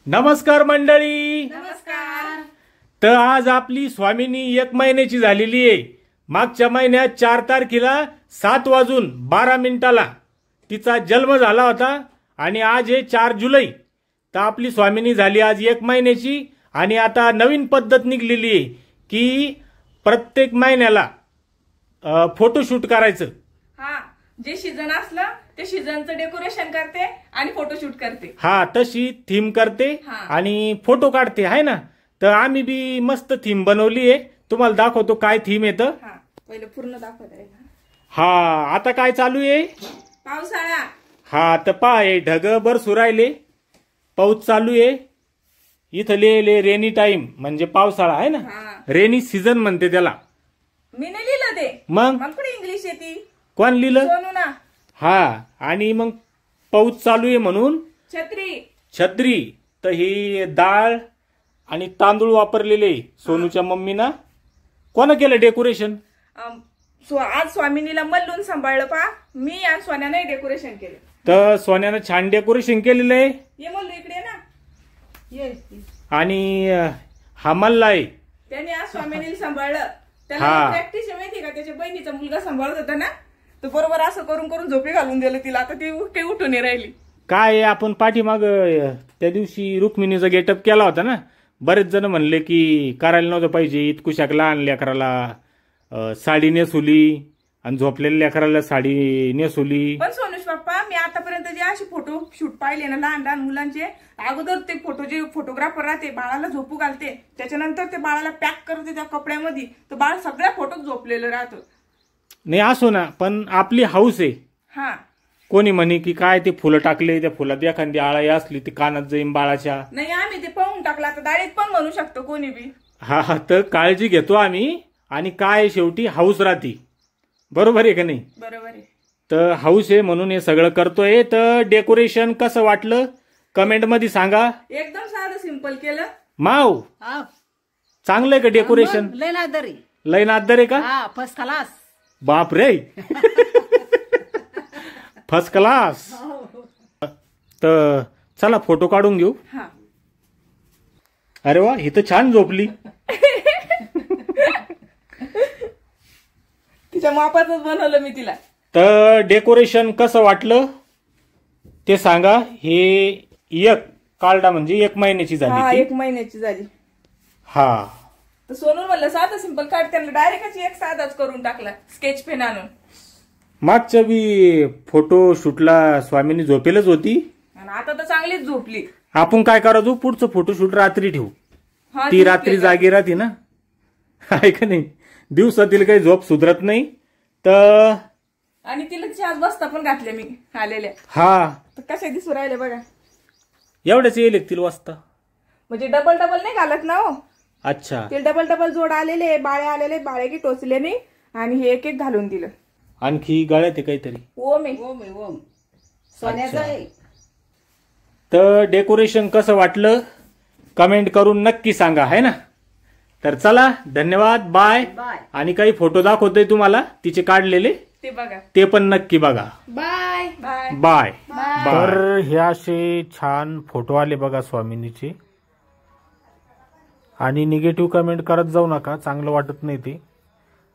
नमस्कार मंडळी. नमस्कार. तर आज आपली स्वामिनी 1 महिन्याची झालेली आहे. मागच्या महिन्यात 4 तारखेला 7:12 तिचा जन्म झाला होता आणि आज आहे 4 जुलै. तर आपली स्वामिनी झाली आज 1 महिन्याची आणि आता नवीन पद्धत निघलेली आहे की प्रत्येक महिन्याला फोटोशूट करायचं. हा, जे सीजन असलं ते सीजनचं डेकोरेशन करते आणि फोटोशूट करते. हा, तशी थीम करते आणि फोटो काढते आहे ना. तर आम्ही बी मस्त थीम बनवली आहे. तुम्हाला दाखवतो काय थीम येतं. पहिले पूर्ण दाखवते. हा, आता काय चालू आहे? पावसाळा. हा, तर पाय ढग बरसू राहिले, पाऊस चालू आहे. इथं लिहिले रेनी टाइम म्हणजे पावसाळा आहे ना. रेनी सीझन म्हणते त्याला. मी नाही लिहिलं ते. मग कुठे इंग्लिश येते? कोण लिहिलं? सोनू ना. हा, आणि मग पाऊस चालू आहे म्हणून छत्री. तर ही डाळ आणि तांदूळ वापरलेले सोनूच्या मम्मीना. कोण केलं डेकोरेशन? आज स्वामिनीला मल्लून सांभाळलं पा. मी आणि सोन्याने डेकोरेशन केलं. तर सोन्यानं छान डेकोरेशन केलेलं आहे. ये मल्लू इकडे ना. ये. आणि हा मल्ला आहे. त्याने आज स्वामिनीला सांभाळलं. त्याला प्रॅक्टिस माहिती का? त्याच्या बहिणीचा मुलगा सांभाळत होता ना, तर बरोबर असं करून करून झोपे घालून दिलं तिला. आता ती उठून राहिली. काय आपण पाठीमाग त्या दिवशी रुक्मिणीचा गेटअप केला होता ना. बरेच जण म्हणले की करायला नव्हतं पाहिजे. इतकुशाक लहान लेकराला साडी नेसवली आणि झोपलेल्या लेकराला साडी नेसवली. पण सोनुष बाप्पा, मी आतापर्यंत जे असे फोटो शूट पाहिले ना लहान लहान मुलांचे, अगोदर ते फोटो जे फोटोग्राफर राहते बाळाला झोपू घालते, त्याच्यानंतर ते बाळाला पॅक करते त्या कपड्यामध्ये, तर बाळ सगळ्या फोटोत झोपलेलं राहतं. नाही असो ना, पण आपली हाऊस आहे. हा, कोणी म्हणे की काय ते फुलं टाकले, त्या फुलात एखादी आळाई असली ती कानात जाईन बाळाच्या. नाही, आम्ही ते पाहून टाकला. आता डायरेक्ट पण म्हणू शकतो कोणी बी. हा, तर काळजी घेतो आम्ही. आणि काय शेवटी हाऊस राहते. बरोबर आहे का नाही? बरोबर आहे. तर हाऊस आहे म्हणून हे सगळं करतोय. तर डेकोरेशन कसं वाटलं कमेंट मध्ये सांगा. एकदम साधं सिंपल केलं. माव चांगलंय का डेकोरेशन? लय नादर आहे का? First class. बाप रे. First class. तर चला फोटो काढून घेऊ. अरे वा, ही तर छान झोपली. तिच्या मापातच बनवलं मी तिला. तर डेकोरेशन कसं वाटलं ते सांगा. हे एक कार्डा म्हणजे 1 महिन्याची झाली. 1 महिन्याची झाली. हा, तर सोनू म्हणलं साधा सिंपल काढ. त्यांना डायरेक्ट एक साधाच करून टाकला स्केच पेन आणून. मागच्या बी फोटो शूटला स्वामीनी झोपेलच होती आणि आता तर चांगलीच झोपली. आपण काय करायचो, पुढचं फोटोशूट रात्री ठेवू. ती रात्री जागी राहते ना, आहे का नाही? दिवसातील काही झोप सुधरत नाही. तर आणि तिला चार बसता पण घातल्या मी आलेल्या. हा, तर कशा दिसू राहिले बघा. एवढ्याच येईल तिला वाजता. म्हणजे डबल डबल नाही घालत ना हो. अच्छा, ते डबल डबल जोड आलेले, बाळे आलेले, बाळे की टोचले नाही. आणि हे एक एक घालून दिलं. आणखी गळ्यात आहे काहीतरी. ओम आहे. सोन्याचं आहे. तर डेकोरेशन कसं वाटलं कमेंट करून नक्की सांगा, है ना. तर चला, धन्यवाद, बाय. आणि काही फोटो दाखवतोय तुम्हाला तिचे काढलेले, ते बघा. ते पण नक्की बघा. Bye bye bye. तर हे असे छान फोटो आले बघा स्वामिनीचे. आणि निगेटिव्ह कमेंट करत जाऊ नका, चांगलं वाटत नाही ते.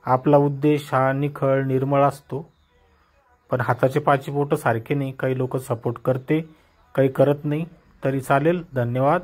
आपला उद्देश हा निखळ निर्मळ असतो. पण हाताचे पाची बोट सारखे नाही. काही लोक सपोर्ट करते, काही करत नाही, तरी चालेल. धन्यवाद.